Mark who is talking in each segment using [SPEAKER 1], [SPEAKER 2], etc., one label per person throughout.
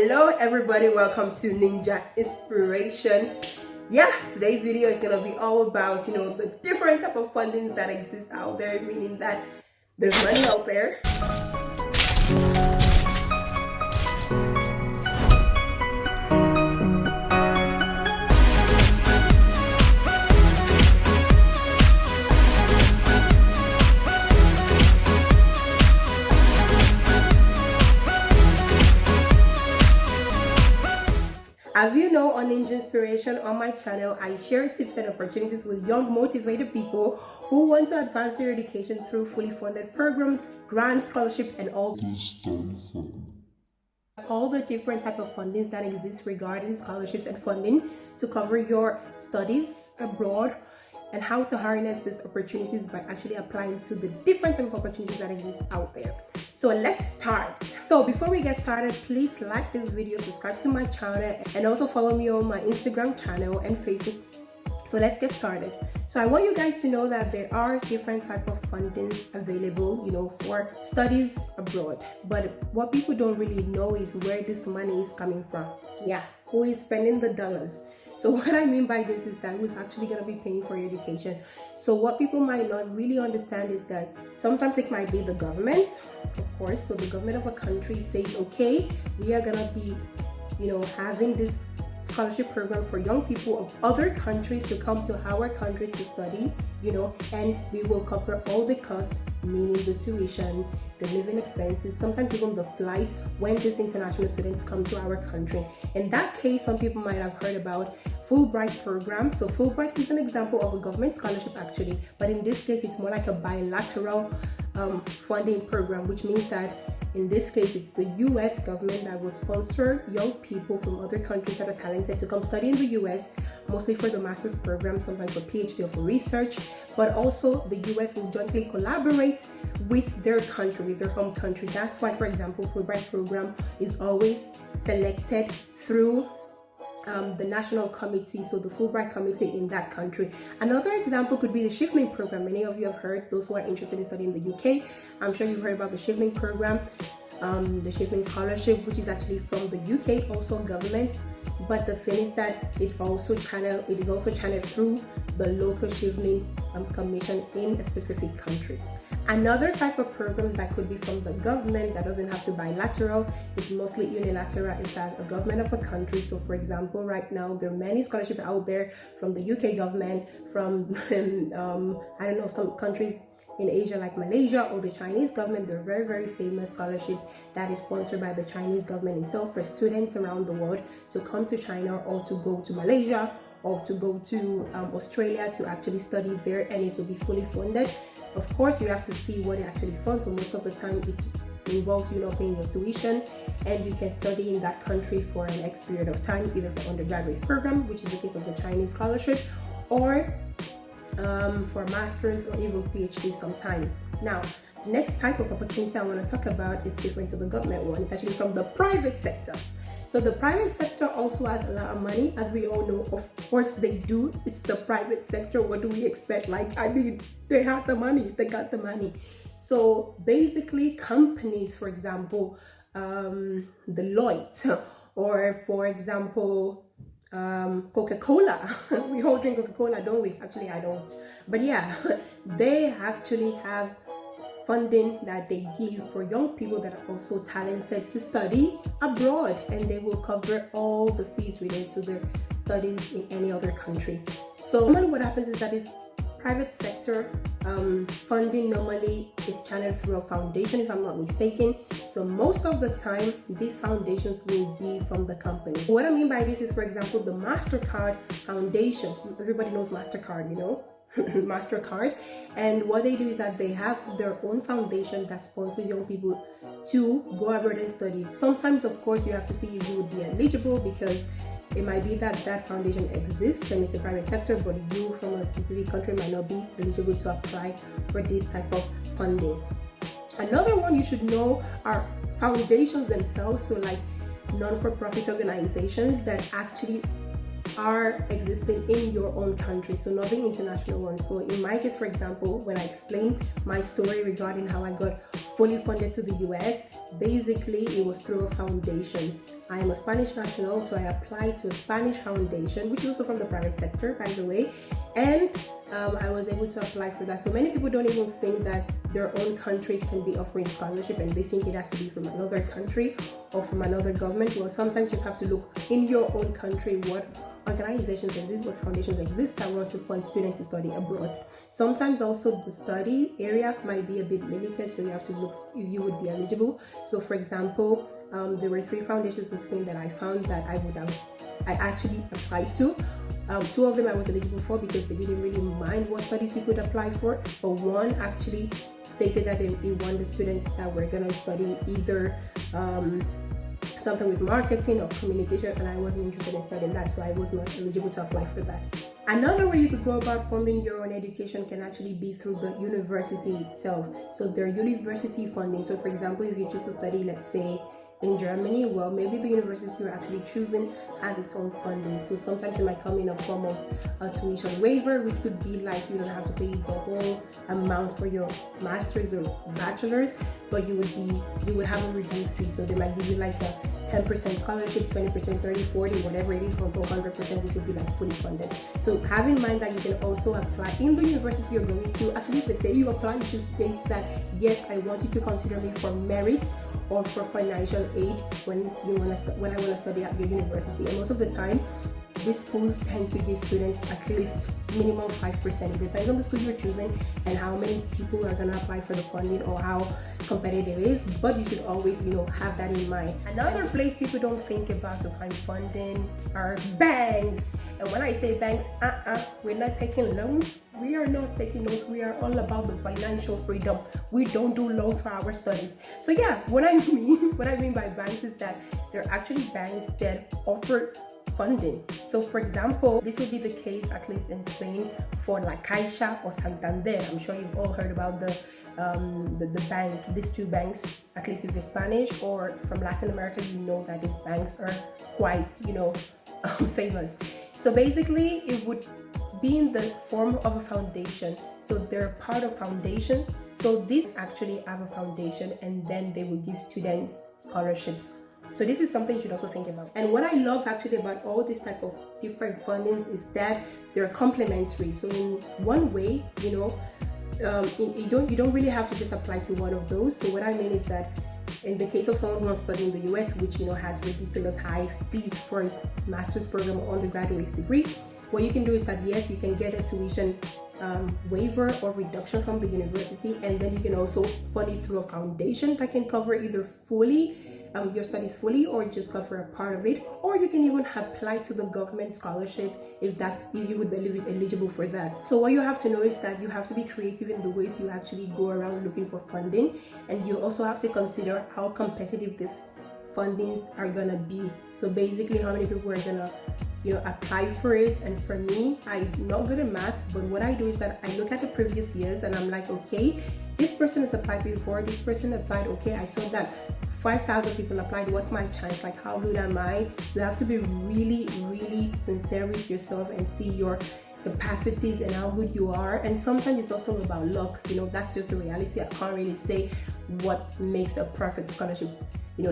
[SPEAKER 1] Hello everybody, welcome to Ninja Inspiration. Today's video is gonna be all about the different type of fundings that exist out there, meaning that there's money out there. As you know, on Ninja Inspiration on my channel, I share tips and opportunities with young, motivated people who want to advance their education through fully funded programs, grants, scholarship, and all the different type of fundings that exist regarding scholarships and funding to cover your studies abroad, and how to harness these opportunities by actually applying to the different type of opportunities that exist out there. So let's start. So before we get started, please like this video, subscribe to my channel, and also follow me on my Instagram channel and Facebook. So let's get started. So I want you guys to know that there are different type of fundings available, for studies abroad. But what people don't really know is where this money is coming from. Who is spending the dollars? So what I mean by this is that who's actually going to be paying for your education. So what people might not really understand is that sometimes it might be the government, of course. So the government of a country says, okay, we are going to be, having this scholarship program for young people of other countries to come to our country to study, and we will cover all the costs, meaning the tuition, the living expenses, sometimes even the flight when these international students come to our country. In that case, some people might have heard about Fulbright program. So Fulbright is an example of a government scholarship actually, but in this case, it's more like a bilateral funding program, which means that in this case, it's the US government that will sponsor young people from other countries that are talented to come study in the US, mostly for the master's program, sometimes for PhD or for research, but also the US will jointly collaborate with their country, with their home country. That's why, for example, Fulbright program is always selected through the national committee, so the Fulbright committee in that country. Another example could be the Chevening program. Many of you have heard, those who are interested in studying in the UK, I'm sure you've heard about the Chevening program, the Chevening scholarship, which is actually from the UK, also government. But the thing is that it is also channeled through the local Chevening commission in a specific country. Another type of program that could be from the government that doesn't have to bilateral, it's mostly unilateral, is that a government of a country. So for example, right now there are many scholarships out there from the UK government, from some countries in Asia like Malaysia, or the Chinese government. They're very, very famous scholarship that is sponsored by the Chinese government itself for students around the world to come to China or to go to Malaysia or to go to Australia to actually study there, and it will be fully funded. Of course, you have to see what it actually funds. So most of the time it involves you not paying your tuition, and you can study in that country for an X period of time, either for undergraduate program, which is the case of the Chinese scholarship, or for masters or even PhD sometimes. Now, the next type of opportunity I want to talk about is different to the government one. It's actually from the private sector. So the private sector also has a lot of money, as we all know. Of course they do. It's the private sector. What do we expect? They have the money. They got the money. So basically, companies, for example, Deloitte, or for example, Coca-Cola. We all drink Coca-Cola, don't we? Actually, I don't. But they actually have funding that they give for young people that are also talented to study abroad, and they will cover all the fees related to their studies in any other country. So normally what happens is that this private sector funding normally is channeled through a foundation, if I'm not mistaken. So most of the time, these foundations will be from the company. What I mean by this is, for example, the MasterCard Foundation. Everybody knows MasterCard, MasterCard. And what they do is that they have their own foundation that sponsors young people to go abroad and study. Sometimes, of course, you have to see if you would be eligible, because it might be that that foundation exists and it's a private sector, but you from a specific country might not be eligible to apply for this type of funding. Another one you should know are foundations themselves, so like non-for-profit organizations that actually are existing in your own country, so nothing international ones. So in my case, for example, when I explained my story regarding how I got fully funded to the US, basically it was through a foundation. I am a Spanish national, so I applied to a Spanish foundation, which is also from the private sector, by the way, and I was able to apply for that. So many people don't even think that their own country can be offering scholarship, and they think it has to be from another country or from another government. Well, sometimes you just have to look in your own country what organizations exist, what foundations exist that want to fund students to study abroad. Sometimes also the study area might be a bit limited, so you have to look if you would be eligible. So for example, there were 3 foundations in Spain that I found that I actually applied to. 2 of them I was eligible for because they didn't really mind what studies we could apply for, but one actually stated that it wanted students that were going to study either something with marketing or communication, and I wasn't interested in studying that, so I was not eligible to apply for that. Another way you could go about funding your own education can actually be through the university itself. So their university funding. So for example, if you choose to study, let's say in Germany, well, maybe the university you're actually choosing has its own funding. So sometimes it might come in a form of a tuition waiver, which could be like you don't have to pay the whole amount for your master's or bachelor's, but you would have a reduced fee. So they might give you like a 10% scholarship, 20%, 30, 40, whatever it is, until 100%, which would be like fully funded. So have in mind that you can also apply in the university you're going to. Actually, the day you apply, you should state that, yes, I want you to consider me for merits or for financial aid when I want to study at the university. And most of the time, these schools tend to give students at least minimum 5%. It depends on the school you're choosing and how many people are going to apply for the funding or how competitive it is, but you should always, have that in mind. Another place people don't think about to find funding are banks. And when I say banks, we're not taking loans. We are not taking loans. We are all about the financial freedom. We don't do loans for our studies. So yeah, what I mean by banks is that there are actually banks that offer funding. So for example, this would be the case, at least in Spain, for La Caixa or Santander. I'm sure you've all heard about the bank, these 2 banks, at least if you're Spanish or from Latin America, you know that these banks are quite, famous. So basically, it would be in the form of a foundation. So they're part of foundations. So these actually have a foundation, and then they will give students scholarships. So this is something you should also think about. And what I love actually about all these type of different fundings is that they're complementary. So in one way, you don't really have to just apply to one of those. So what I mean is that in the case of someone who wants to study in the US, which has ridiculous high fees for a master's program or undergraduate degree, what you can do is that, yes, you can get a tuition waiver or reduction from the university, and then you can also fund it through a foundation that can cover either fully your studies fully or just cover a part of it, or you can even apply to the government scholarship if you would be eligible for that. So what you have to know is that you have to be creative in the ways you actually go around looking for funding, and you also have to consider how competitive these fundings are gonna be. So basically, how many people are gonna apply for it. And for me, I'm not good at math, but what I do is that I look at the previous years and I'm like, okay, this person has applied before, this person applied, okay, I saw that 5,000 people applied, what's my chance? Like, how good am I? You have to be really, really sincere with yourself and see your capacities and how good you are. And sometimes it's also about luck, that's just the reality. I can't really say what makes a perfect scholarship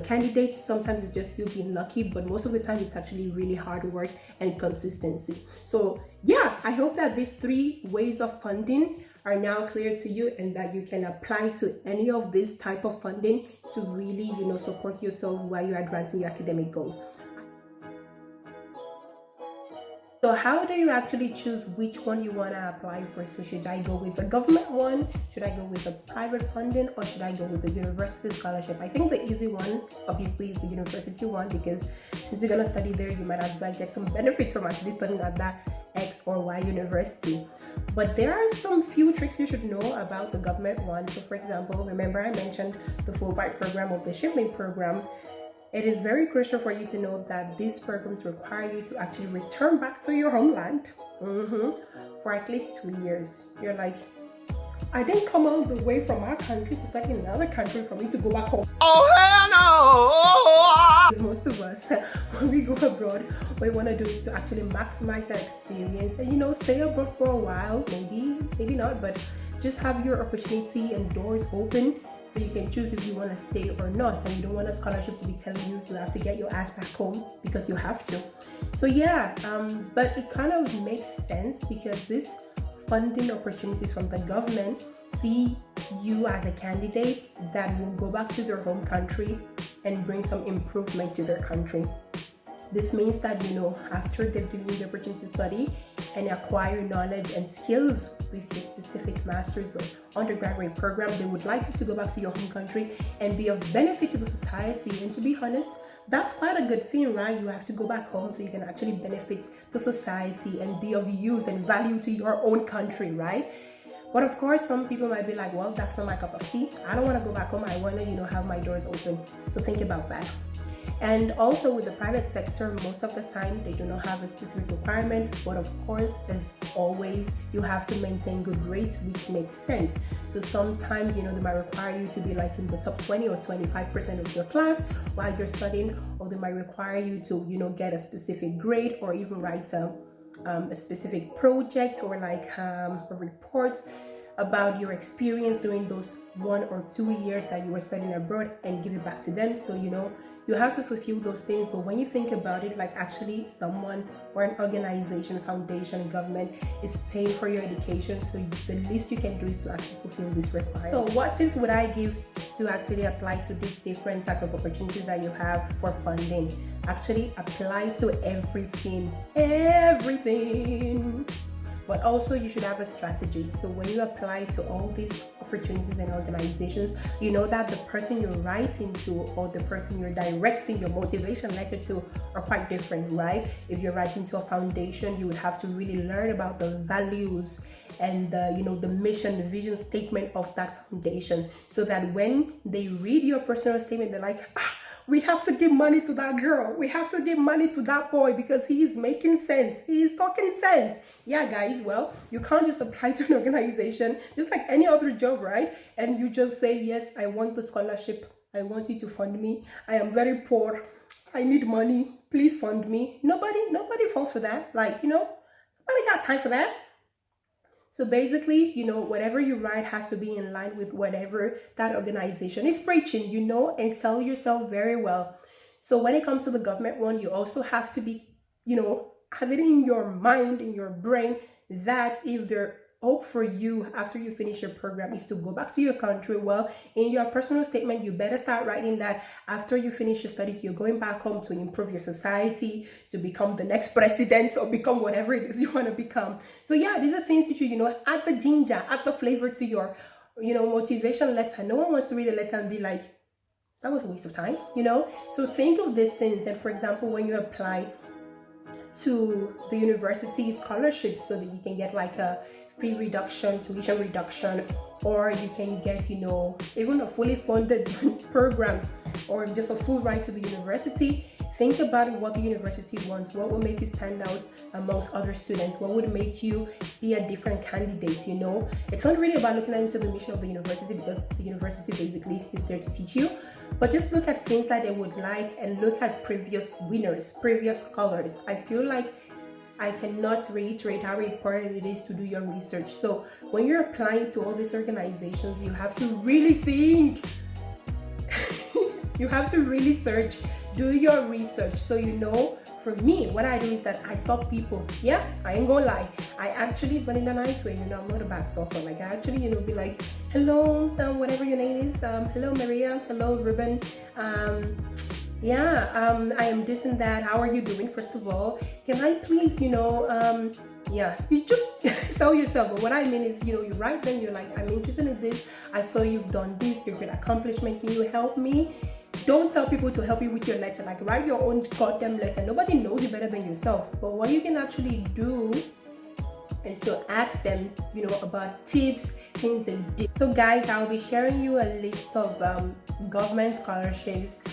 [SPEAKER 1] candidates. Sometimes it's just you being lucky, but most of the time it's actually really hard work and consistency. So yeah, I hope that these 3 ways of funding are now clear to you, and that you can apply to any of this type of funding to really support yourself while you're advancing your academic goals. So how do you actually choose which one you want to apply for? So should I go with the government one? Should I go with the private funding? Or should I go with the university scholarship? I think the easy one, obviously, is the university one, because since you're going to study there, you might as well get some benefits from actually studying at that X or Y university. But there are some few tricks you should know about the government one. So for example, remember I mentioned the Fulbright program or the Chevening program. It is very crucial for you to know that these programs require you to actually return back to your homeland for at least 2 years. You're like, I didn't come all the way from our country to study in another country for me to go back home.
[SPEAKER 2] Oh, hell no!
[SPEAKER 1] Most of us, when we go abroad, what we want to do is to actually maximize that experience and, you know, stay abroad for a while, maybe not, but just have your opportunity and doors open so you can choose if you want to stay or not. And you don't want a scholarship to be telling you you have to get your ass back home because you have to. So yeah, but it kind of makes sense because this funding opportunities from the government see you as a candidate that will go back to their home country and bring some improvement to their country. This means that, you know, after they've given you the opportunity to study and acquire knowledge and skills with your specific master's or undergraduate program, they would like you to go back to your home country and be of benefit to the society. And to be honest, that's quite a good thing, right? You have to go back home so you can actually benefit the society and be of use and value to your own country, right? But of course, some people might be like, well, that's not my cup of tea. I don't want to go back home. I want to, you know, have my doors open. So think about that. And also with the private sector, most of the time they do not have a specific requirement, but of course, as always, you have to maintain good grades, which makes sense. So sometimes, you know, they might require you to be like in the top 20 or 25% of your class while you're studying, or they might require you to, you know, get a specific grade or even write a specific project or like a report about your experience during those 1 or 2 years that you were studying abroad and give it back to them. So, you know, you have to fulfill those things. But when you think about it, like actually someone or an organization, foundation, government is paying for your education. So the least you can do is to actually fulfill this requirement. So what tips would I give to actually apply to these different type of opportunities that you have for funding? Actually apply to everything. But also you should have a strategy. So when you apply to all these opportunities and organizations, you know that the person you're writing to or the person you're directing your motivation letter to are quite different, right? If you're writing to a foundation, you would have to really learn about the values and the, you know, the mission, the vision statement of that foundation, so that when they read your personal statement, they're like, we have to give money to that girl. We have to give money to that boy because he is making sense. He is talking sense. Yeah, guys, well, you can't just apply to an organization just like any other job, right? And you just say, yes, I want the scholarship. I want you to fund me. I am very poor. I need money. Please fund me. Nobody falls for that. Like, you know, nobody got time for that. So basically, you know, whatever you write has to be in line with whatever that organization is preaching, you know, and sell yourself very well. So when it comes to the government one, you also have to be, you know, have it in your mind, in your brain, that if their hope for you after you finish your program is to go back to your country, well, in your personal statement, you better start writing that after you finish your studies, you're going back home to improve your society, to become the next president or become whatever it is you want to become. So yeah, these are things that you know, add the ginger, add the flavor to your, you know, motivation letter. No one wants to read a letter and be like, that was a waste of time, you know? So think of these things. And for example, when you apply to the university scholarships, so that you can get like a fee reduction, tuition reduction, or you can get, you know, even a fully funded program or just a Fulbright to the university. Think about what the university wants. What will make you stand out amongst other students? What would make you be a different candidate, you know? It's not really about looking into the mission of the university, because the university basically is there to teach you. But just look at things that they would like and look at previous winners, previous scholars. I feel like I cannot reiterate how important it is to do your research. So when you're applying to all these organizations, you have to really think. You have to really search, do your research. So, you know, for me, what I do is that I stop people. Yeah, I ain't gonna lie. I actually, but in a nice way, you know, I'm not a bad stalker. Like, I actually, you know, be like, hello, whatever your name is. Hello, Maria. Hello, Ruben. I am this and that. How are you doing? First of all, can I please, you know, you just sell yourself. But what I mean is, you know, you write them, you're like, I'm interested in this. I saw you've done this, your great accomplishment. Can you help me? Don't tell people to help you with your letter. Like, write your own goddamn letter. Nobody knows you better than yourself. But what you can actually do is to ask them, you know, about tips, things they did. So guys, I'll be sharing you a list of government scholarships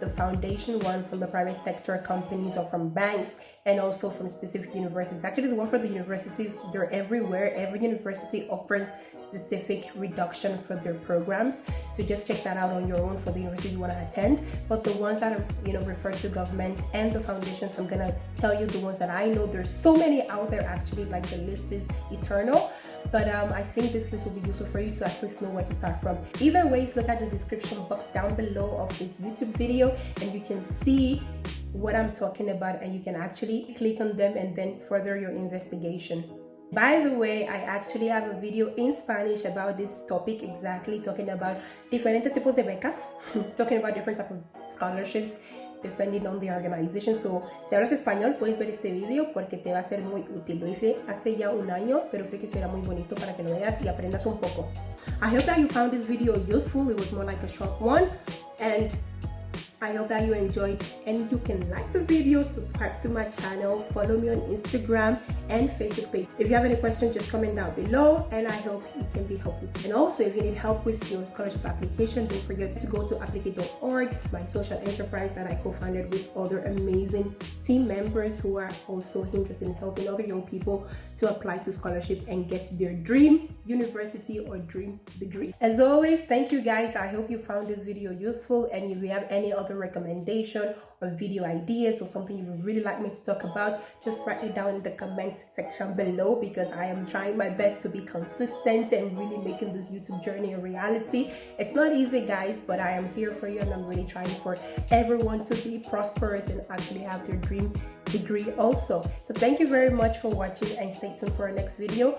[SPEAKER 1] the foundation one from the private sector companies or from banks, and also from specific universities. Actually, the one for the universities, they're everywhere. Every university offers specific reduction for their programs, so just check that out on your own for the university you want to attend. But the ones that are, refers to government and the foundations, I'm gonna tell you the ones that I know. There's so many out there actually, like the list is eternal, but I think this list will be useful for you to actually know where to start from. Either ways, look at the description box down below of this YouTube video and you can see what I'm talking about, and you can actually click on them and then further your investigation. By the way, I actually have a video in Spanish about this topic, exactly talking about diferentes tipos de becas, talking about different types of scholarships depending on the organization. So, si hablas español, puedes ver este video porque te va a ser muy útil. Lo hice hace ya un año, pero creo que será muy bonito para que lo veas y aprendas un poco. I hope that you found this video useful. It was more like a short one, and I hope that you enjoyed, and you can like the video, subscribe to my channel, follow me on Instagram and Facebook page. If you have any questions, just comment down below, and I hope it can be helpful to you. And also, if you need help with your scholarship application, don't forget to go to applicate.org, my social enterprise that I co-founded with other amazing team members who are also interested in helping other young people to apply to scholarship and get their dream university or dream degree. As always, thank you guys. I hope you found this video useful, and if you have any other recommendation or video ideas or something you would really like me to talk about, just write it down in the comment section below, because I am trying my best to be consistent and really making this YouTube journey a reality. It's not easy, guys, but I am here for you, and I'm really trying for everyone to be prosperous and actually have their dream degree also. So thank you very much for watching, and stay tuned for our next video.